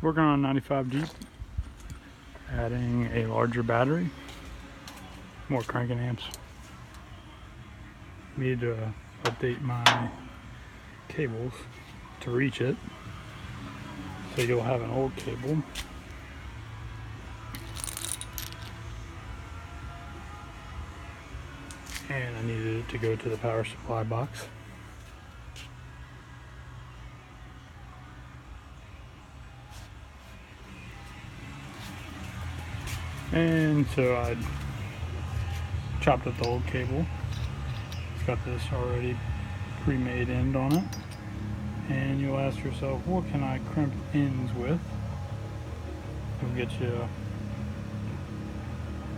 Working on a 95 Jeep, adding a larger battery, more cranking amps. Need to update my cables to reach it, so you'll have an old cable. And I needed it to go to the power supply box. And so I chopped up the old cable. It's got this already pre-made end on it. And you'll ask yourself, what can I crimp ends with? We'll get you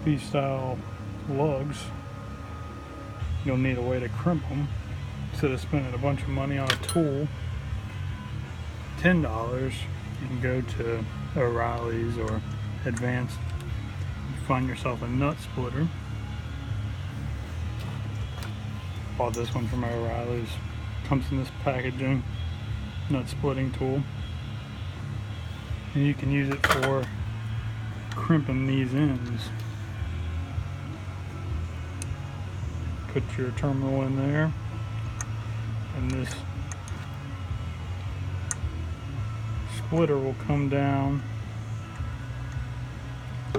these style lugs. You'll need a way to crimp them. Instead of spending a bunch of money on a tool, $10, you can go to O'Reilly's or Advanced. Find yourself a nut splitter. Bought this one from O'Reilly's. Comes in this packaging, nut splitting tool. And you can use it for crimping these ends. Put your terminal in there, and this splitter will come down,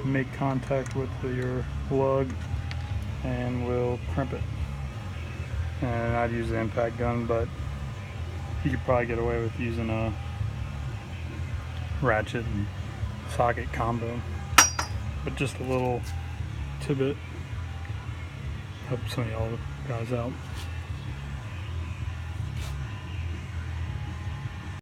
make contact with your lug, and will crimp it. And I'd use the impact gun, but you could probably get away with using a ratchet and socket combo. But just a little tidbit, help some of y'all guys out.